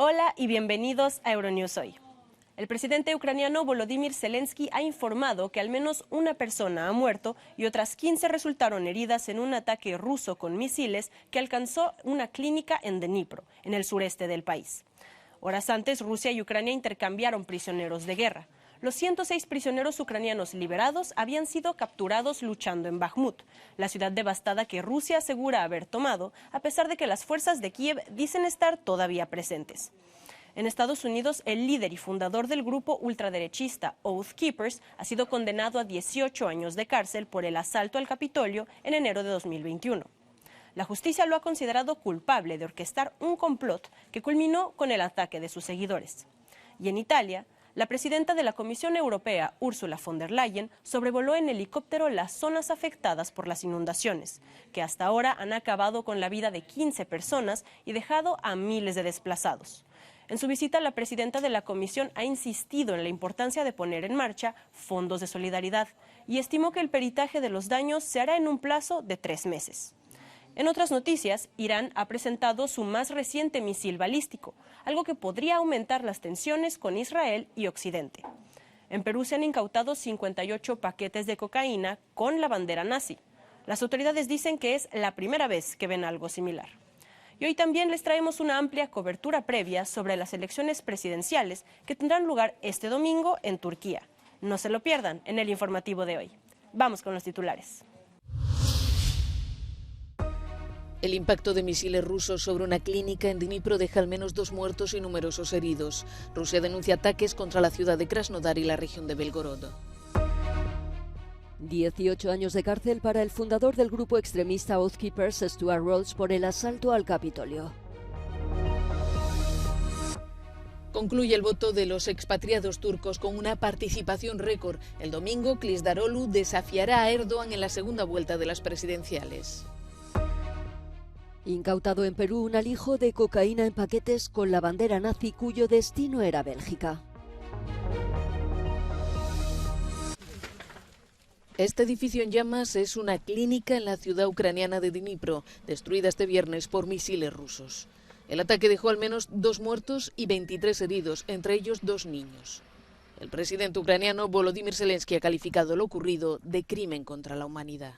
Hola y bienvenidos a Euronews Hoy. El presidente ucraniano Volodymyr Zelensky ha informado que al menos una persona ha muerto y otras 15 resultaron heridas en un ataque ruso con misiles que alcanzó una clínica en Dnipro, en el sureste del país. Horas antes, Rusia y Ucrania intercambiaron prisioneros de guerra. Los 106 prisioneros ucranianos liberados habían sido capturados luchando en Bakhmut, la ciudad devastada que Rusia asegura haber tomado, a pesar de que las fuerzas de Kiev dicen estar todavía presentes. En Estados Unidos, el líder y fundador del grupo ultraderechista Oath Keepers ha sido condenado a 18 años de cárcel por el asalto al Capitolio en enero de 2021. La justicia lo ha considerado culpable de orquestar un complot que culminó con el ataque de sus seguidores. Y en Italia, la presidenta de la Comisión Europea, Ursula von der Leyen, sobrevoló en helicóptero las zonas afectadas por las inundaciones, que hasta ahora han acabado con la vida de 15 personas y dejado a miles de desplazados. En su visita, la presidenta de la Comisión ha insistido en la importancia de poner en marcha fondos de solidaridad y estimó que el peritaje de los daños se hará en un plazo de 3 meses. En otras noticias, Irán ha presentado su más reciente misil balístico, algo que podría aumentar las tensiones con Israel y Occidente. En Perú se han incautado 58 paquetes de cocaína con la bandera nazi. Las autoridades dicen que es la primera vez que ven algo similar. Y hoy también les traemos una amplia cobertura previa sobre las elecciones presidenciales que tendrán lugar este domingo en Turquía. No se lo pierdan en el informativo de hoy. Vamos con los titulares. El impacto de misiles rusos sobre una clínica en Dnipro deja al menos 2 muertos y numerosos heridos. Rusia denuncia ataques contra la ciudad de Krasnodar y la región de Belgorod. 18 años de cárcel para el fundador del grupo extremista Oath Keepers, Stuart Rhodes, por el asalto al Capitolio. Concluye el voto de los expatriados turcos con una participación récord. El domingo, Kılıçdaroğlu desafiará a Erdogan en la segunda vuelta de las presidenciales. Incautado en Perú un alijo de cocaína en paquetes con la bandera nazi cuyo destino era Bélgica. Este edificio en llamas es una clínica en la ciudad ucraniana de Dnipro, destruida este viernes por misiles rusos. El ataque dejó al menos 2 muertos y 23 heridos, entre ellos 2 niños. El presidente ucraniano Volodymyr Zelensky ha calificado lo ocurrido de crimen contra la humanidad.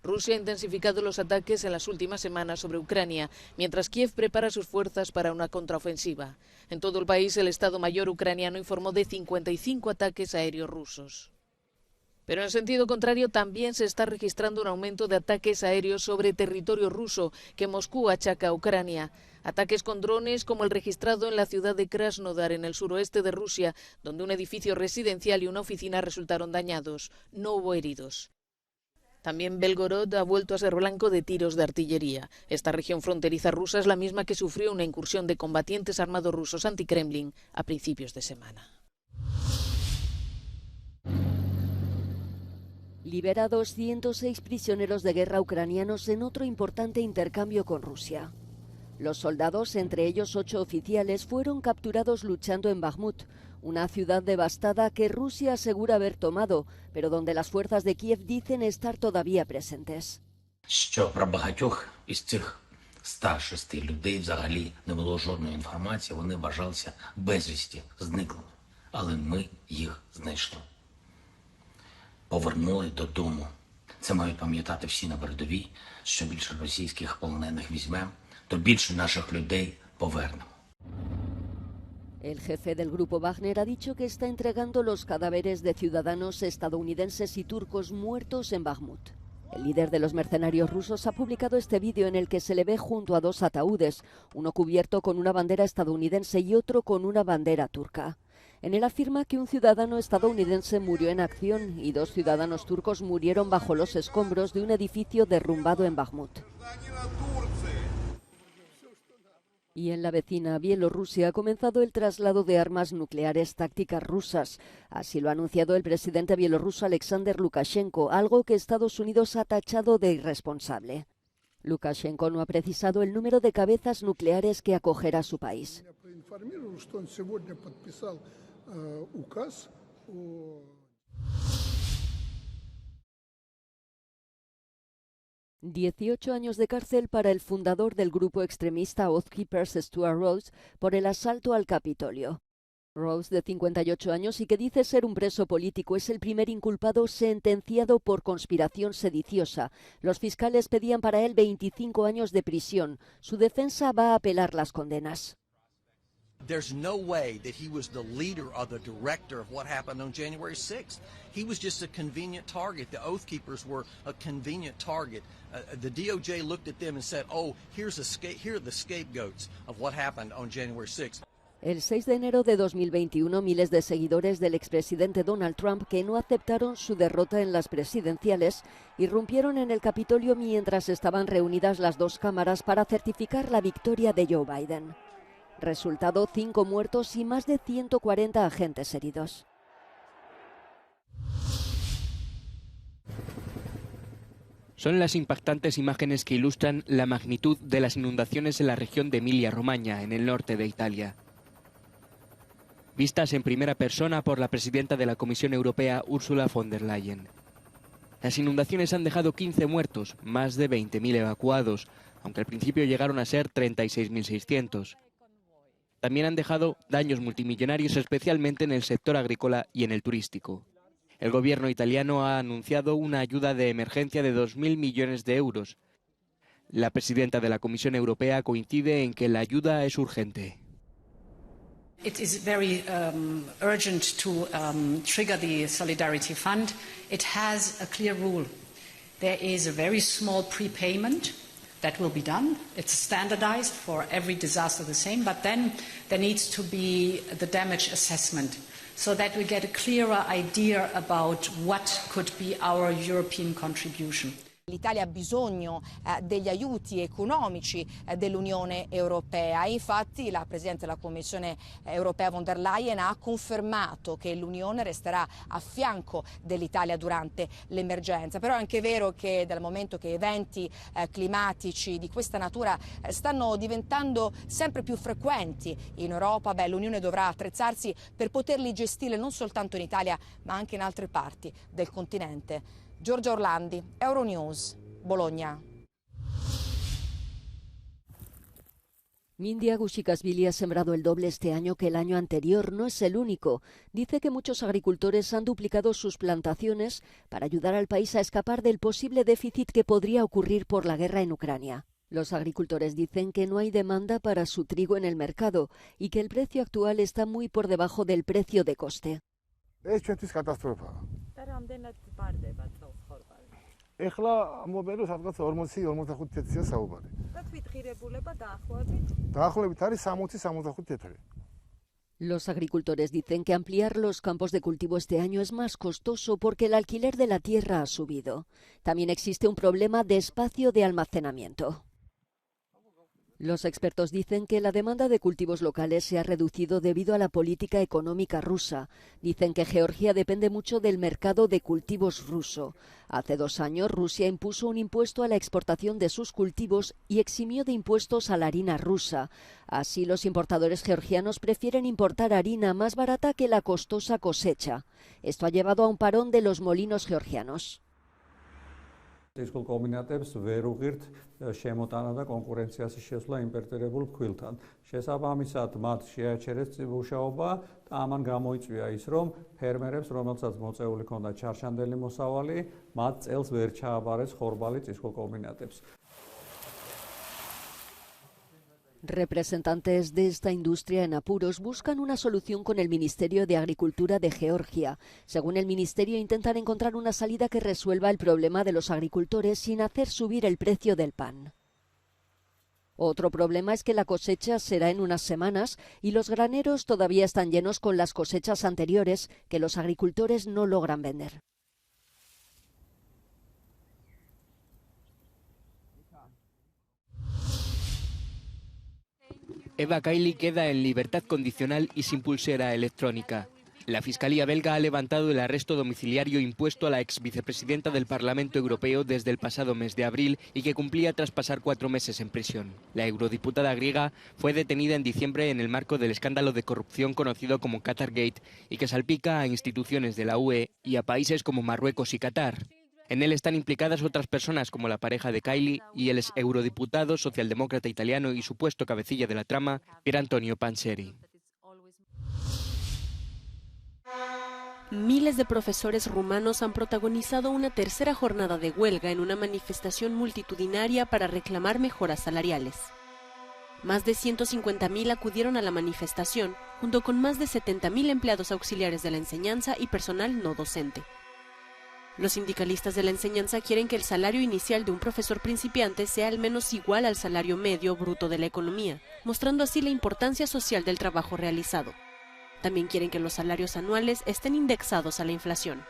Rusia ha intensificado los ataques en las últimas semanas sobre Ucrania, mientras Kiev prepara sus fuerzas para una contraofensiva. En todo el país, el Estado Mayor ucraniano informó de 55 ataques aéreos rusos. Pero en sentido contrario, también se está registrando un aumento de ataques aéreos sobre territorio ruso que Moscú achaca a Ucrania. Ataques con drones como el registrado en la ciudad de Krasnodar, en el suroeste de Rusia, donde un edificio residencial y una oficina resultaron dañados. No hubo heridos. También Belgorod ha vuelto a ser blanco de tiros de artillería. Esta región fronteriza rusa es la misma que sufrió una incursión de combatientes armados rusos anti-Kremlin a principios de semana. Liberados 106 prisioneros de guerra ucranianos en otro importante intercambio con Rusia. Los soldados, entre ellos 8 oficiales, fueron capturados luchando en Bakhmut, una ciudad devastada que Rusia asegura haber tomado, pero donde las fuerzas de Kiev dicen estar todavía presentes. Що про багатьох із цих 106 людей взагалі не було жодної інформації, вони вважалися безвісті, зниклими. Але ми їх знайшли. Повернули додому. Це мають пам'ятати всі на передовій, що більше російських полонених візьмемо, то більше наших людей повернемо. El jefe del grupo Wagner ha dicho que está entregando los cadáveres de ciudadanos estadounidenses y turcos muertos en Bakhmut. El líder de los mercenarios rusos ha publicado este vídeo en el que se le ve junto a 2 ataúdes, uno cubierto con una bandera estadounidense y otro con una bandera turca. En él afirma que un ciudadano estadounidense murió en acción y 2 ciudadanos turcos murieron bajo los escombros de un edificio derrumbado en Bakhmut. Y en la vecina Bielorrusia ha comenzado el traslado de armas nucleares tácticas rusas. Así lo ha anunciado el presidente bielorruso Alexander Lukashenko, algo que Estados Unidos ha tachado de irresponsable. Lukashenko no ha precisado el número de cabezas nucleares que acogerá su país. 18 años de cárcel para el fundador del grupo extremista Oath Keepers, Stuart Rhodes, por el asalto al Capitolio. Rhodes, de 58 años y que dice ser un preso político, es el primer inculpado sentenciado por conspiración sediciosa. Los fiscales pedían para él 25 años de prisión. Su defensa va a apelar las condenas. There's no way that he was the leader or the director of what happened on January 6th. He was just a convenient target. The Oath Keepers were a convenient target. The DOJ looked at them and said, oh, here are the scapegoats of what happened on January 6th. El 6 de enero de 2021, miles de seguidores del expresidente Donald Trump que no aceptaron su derrota en las presidenciales irrumpieron en el Capitolio mientras estaban reunidas las dos cámaras para certificar la victoria de Joe Biden. Resultado: 5 muertos y más de 140 agentes heridos. Son las impactantes imágenes que ilustran la magnitud de las inundaciones en la región de Emilia-Romagna, en el norte de Italia. Vistas en primera persona por la presidenta de la Comisión Europea, Ursula von der Leyen. Las inundaciones han dejado 15 muertos, más de 20.000 evacuados, aunque al principio llegaron a ser 36.600. También han dejado daños multimillonarios, especialmente en el sector agrícola y en el turístico. El gobierno italiano ha anunciado una ayuda de emergencia de 2.000 millones de euros. La presidenta de la Comisión Europea coincide en que la ayuda es urgente. It is very urgent to trigger the Solidarity Fund. It has a clear rule. There is a very small prepayment that will be done. It's standardized for every disaster the same, but then there needs to be the damage assessment so that we get a clearer idea about what could be our European contribution. L'Italia ha bisogno degli aiuti economici dell'Unione Europea. Infatti la Presidente della Commissione Europea von der Leyen ha confermato che l'Unione resterà a fianco dell'Italia durante l'emergenza. Però è anche vero che dal momento che eventi climatici di questa natura stanno diventando sempre più frequenti in Europa, l'Unione dovrà attrezzarsi per poterli gestire non soltanto in Italia ma anche in altre parti del continente. Giorgia Orlandi, Euronews, Bologna. Mindia Gushikashvili ha sembrado el doble este año que el año anterior. No es el único. Dice que muchos agricultores han duplicado sus plantaciones para ayudar al país a escapar del posible déficit que podría ocurrir por la guerra en Ucrania. Los agricultores dicen que no hay demanda para su trigo en el mercado y que el precio actual está muy por debajo del precio de coste. ეხლა მობეროს რაღაც 40-45 თეთრია საუბარი. და თვითღირებულება დაახლოებით არის 60-65 თეთრი. Los agricultores dicen que ampliar los campos de cultivo este año es más costoso porque el alquiler de la tierra ha subido. También existe un problema de espacio de almacenamiento. Los expertos dicen que la demanda de cultivos locales se ha reducido debido a la política económica rusa. Dicen que Georgia depende mucho del mercado de cultivos ruso. Hace 2 años Rusia impuso un impuesto a la exportación de sus cultivos y eximió de impuestos a la harina rusa. Así los importadores georgianos prefieren importar harina más barata que la costosa cosecha. Esto ha llevado a un parón de los molinos georgianos. Cisco კომბინატებს ვერ უღირთ შემოტანა და კონკურენციას შესვლა იმპორტირებულ ფქვილთან. შესაბამისად, მათ შეაჩერეს მუშაობა და ამან გამოიწვია ის, რომ ფერმერებს, რომელსაც მოწეული ჰქონდა ჩარჩანდელი მოსავალი, მათ წელს ვერ ჩააბარეს ხორბალი cisco კომბინატებს. Representantes de esta industria en apuros buscan una solución con el Ministerio de Agricultura de Georgia. Según el ministerio, intentan encontrar una salida que resuelva el problema de los agricultores sin hacer subir el precio del pan. Otro problema es que la cosecha será en unas semanas y los graneros todavía están llenos con las cosechas anteriores que los agricultores no logran vender. Eva Kaili queda en libertad condicional y sin pulsera electrónica. La Fiscalía belga ha levantado el arresto domiciliario impuesto a la ex vicepresidenta del Parlamento Europeo desde el pasado mes de abril y que cumplía tras pasar 4 meses en prisión. La eurodiputada griega fue detenida en diciembre en el marco del escándalo de corrupción conocido como Qatargate y que salpica a instituciones de la UE y a países como Marruecos y Qatar. En él están implicadas otras personas como la pareja de Kylie y el ex eurodiputado socialdemócrata italiano y supuesto cabecilla de la trama, Pier Antonio Panzeri. Miles de profesores rumanos han protagonizado una tercera jornada de huelga en una manifestación multitudinaria para reclamar mejoras salariales. Más de 150.000 acudieron a la manifestación, junto con más de 70.000 empleados auxiliares de la enseñanza y personal no docente. Los sindicalistas de la enseñanza quieren que el salario inicial de un profesor principiante sea al menos igual al salario medio bruto de la economía, mostrando así la importancia social del trabajo realizado. También quieren que los salarios anuales estén indexados a la inflación.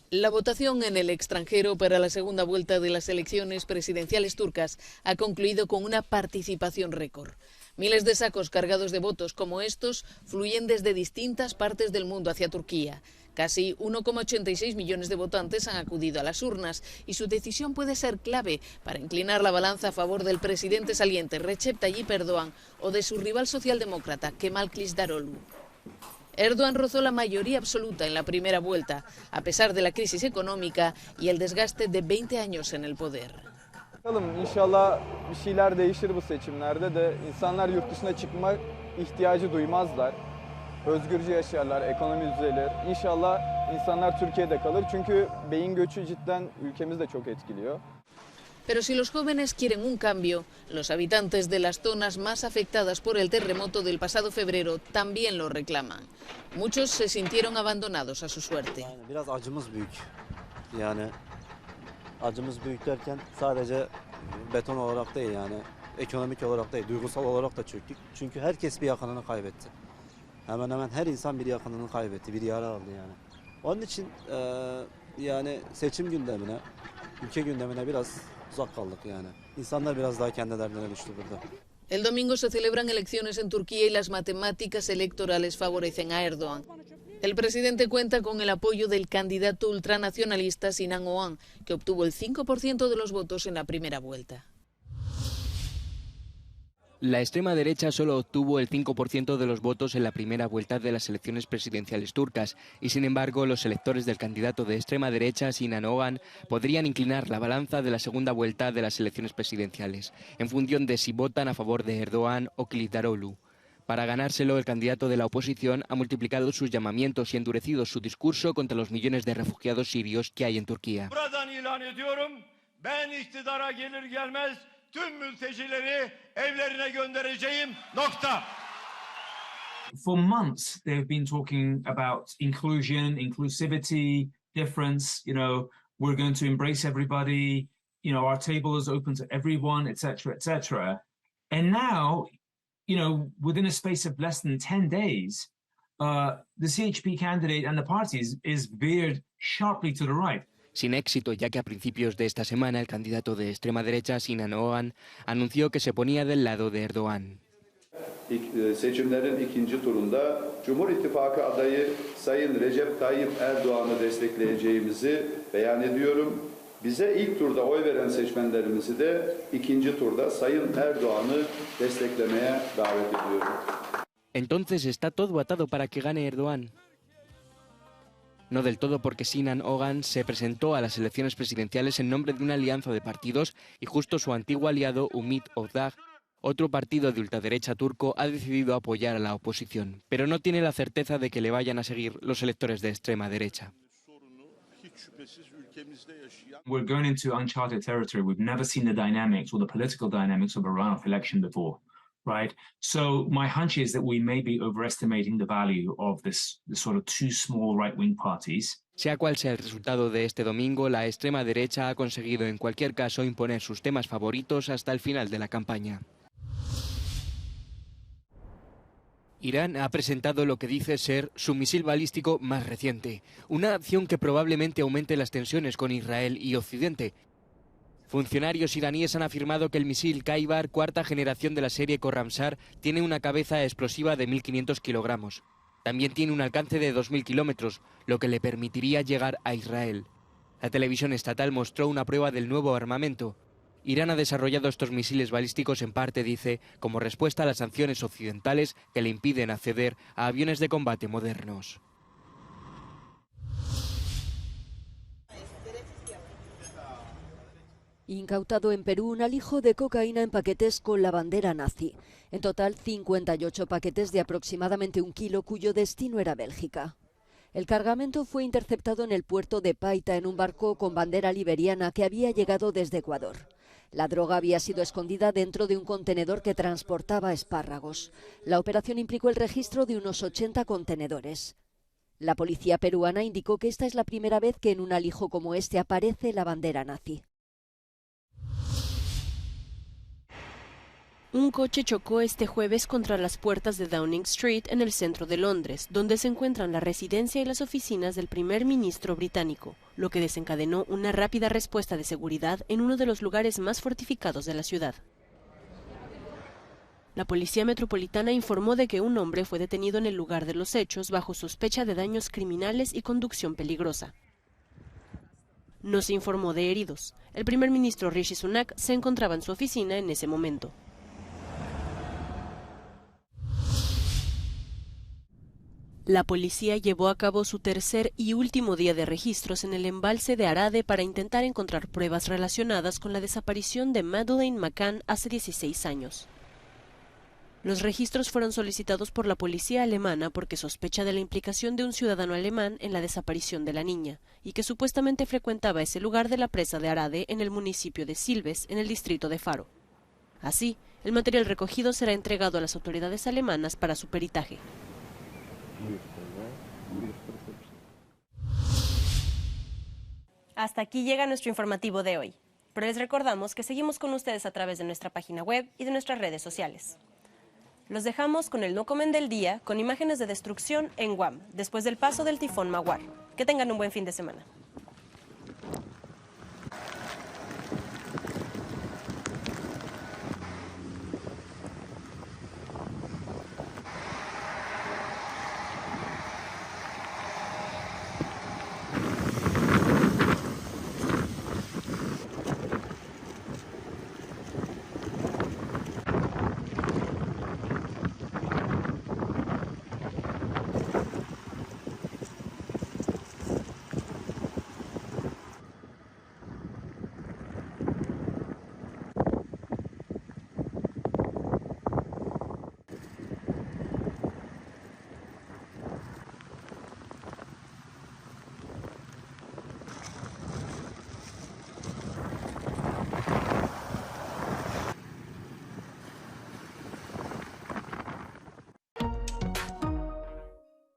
La votación en el extranjero para la segunda vuelta de las elecciones presidenciales turcas ha concluido con una participación récord. Miles de sacos cargados de votos como estos fluyen desde distintas partes del mundo hacia Turquía. Casi 1,86 millones de votantes han acudido a las urnas y su decisión puede ser clave para inclinar la balanza a favor del presidente saliente Recep Tayyip Erdogan o de su rival socialdemócrata Kemal Kılıçdaroğlu. Erdogan rozó la mayoría absoluta en la primera vuelta, a pesar de la crisis económica y el desgaste de 20 años en el poder. İnşallah bir şeyler değişir bu seçimlerde de insanlar yurt dışına çıkma ihtiyacı duymazlar. Özgürce yaşarlar, ekonomi düzelir. İnşallah insanlar Türkiye'de kalır çünkü beyin göçü cidden ülkemizi de çok etkiliyor. Pero si los jóvenes quieren un cambio, los habitantes de las zonas más afectadas por el terremoto del pasado febrero también lo reclaman. Muchos se sintieron abandonados a su suerte. Biraz acımız büyük. Yani acımız büyük derken sadece beton olarak değil yani ekonomik olarak değil, duygusal olarak da çöktük. Çünkü herkes bir yakınını kaybetti. Hemen hemen her insan bir yakınını kaybetti, bir yara aldı yani. Onun için yani seçim gündemine, ülke gündemine biraz uzak kaldık yani. İnsanlar biraz daha kendi derdine düştü burada. El domingo se celebran elecciones en Turquía y las matemáticas electorales favorecen a Erdogan. El presidente cuenta con el apoyo del candidato ultranacionalista Sinan Oğan, que obtuvo el 5% de los votos en la primera vuelta. La extrema derecha solo obtuvo el 5% de los votos en la primera vuelta de las elecciones presidenciales turcas y, sin embargo, los electores del candidato de extrema derecha, Sinan Oğan, podrían inclinar la balanza de la segunda vuelta de las elecciones presidenciales, en función de si votan a favor de Erdogan o Kılıçdaroğlu. Para ganárselo, el candidato de la oposición ha multiplicado sus llamamientos y endurecido su discurso contra los millones de refugiados sirios que hay en Turquía. Buradan ilan ediyorum, ben iktidara gelir gelmez tüm mültecileri evlerine göndereceğim. Nokta. For months, they've been talking about inclusion, inclusivity, difference. You know, we're going to embrace everybody. You know, our table is open to everyone, etc., etc. And now, you know, within a space of less than 10 days, the CHP candidate and the parties is veered sharply to the right. Sin éxito, ya que a principios de esta semana el candidato de extrema derecha, Sinan Oğan, anunció que se ponía del lado de Erdogan. Seçimlerin ikinci turunda Cumhur İttifakı adayı Sayın Recep Tayyip Erdoğan'ı destekleyeceğimizi beyan ediyorum. Bize ilk turda oy veren seçmenlerimizi de ikinci turda Sayın Erdoğan'ı desteklemeye davet ediyorum. Entonces está todo atado para que gane Erdogan. No del todo, porque Sinan Oğan se presentó a las elecciones presidenciales en nombre de una alianza de partidos y justo su antiguo aliado Ümit Özdağ, otro partido de ultraderecha turco, ha decidido apoyar a la oposición, pero no tiene la certeza de que le vayan a seguir los electores de extrema derecha. We're going into uncharted territory. We've never seen the dynamics or the political dynamics of a runoff election before. Right. So my hunch is that we may be overestimating the value of this sort of two small right-wing parties. Sea cual sea el resultado de este domingo, la extrema derecha ha conseguido en cualquier caso imponer sus temas favoritos hasta el final de la campaña. Irán ha presentado lo que dice ser su misil balístico más reciente, una acción que probablemente aumente las tensiones con Israel y Occidente. Funcionarios iraníes han afirmado que el misil Kaibar, cuarta generación de la serie Khorramshahr, tiene una cabeza explosiva de 1.500 kilogramos. También tiene un alcance de 2.000 kilómetros, lo que le permitiría llegar a Israel. La televisión estatal mostró una prueba del nuevo armamento. Irán ha desarrollado estos misiles balísticos en parte, dice, como respuesta a las sanciones occidentales que le impiden acceder a aviones de combate modernos. Incautado en Perú un alijo de cocaína en paquetes con la bandera nazi. En total, 58 paquetes de aproximadamente 1 kilo, cuyo destino era Bélgica. El cargamento fue interceptado en el puerto de Paita en un barco con bandera liberiana que había llegado desde Ecuador. La droga había sido escondida dentro de un contenedor que transportaba espárragos. La operación implicó el registro de unos 80 contenedores. La policía peruana indicó que esta es la primera vez que en un alijo como este aparece la bandera nazi. Un coche chocó este jueves contra las puertas de Downing Street en el centro de Londres, donde se encuentran la residencia y las oficinas del primer ministro británico, lo que desencadenó una rápida respuesta de seguridad en uno de los lugares más fortificados de la ciudad. La Policía Metropolitana informó de que un hombre fue detenido en el lugar de los hechos bajo sospecha de daños criminales y conducción peligrosa. No se informó de heridos. El primer ministro Rishi Sunak se encontraba en su oficina en ese momento. La policía llevó a cabo su tercer y último día de registros en el embalse de Arade para intentar encontrar pruebas relacionadas con la desaparición de Madeleine McCann hace 16 años. Los registros fueron solicitados por la policía alemana porque sospecha de la implicación de un ciudadano alemán en la desaparición de la niña y que supuestamente frecuentaba ese lugar de la presa de Arade en el municipio de Silves, en el distrito de Faro. Así, el material recogido será entregado a las autoridades alemanas para su peritaje. Hasta aquí llega nuestro informativo de hoy, pero les recordamos que seguimos con ustedes a través de nuestra página web y de nuestras redes sociales. Los dejamos con el No Comen del Día, con imágenes de destrucción en Guam, después del paso del tifón Mawar. Que tengan un buen fin de semana.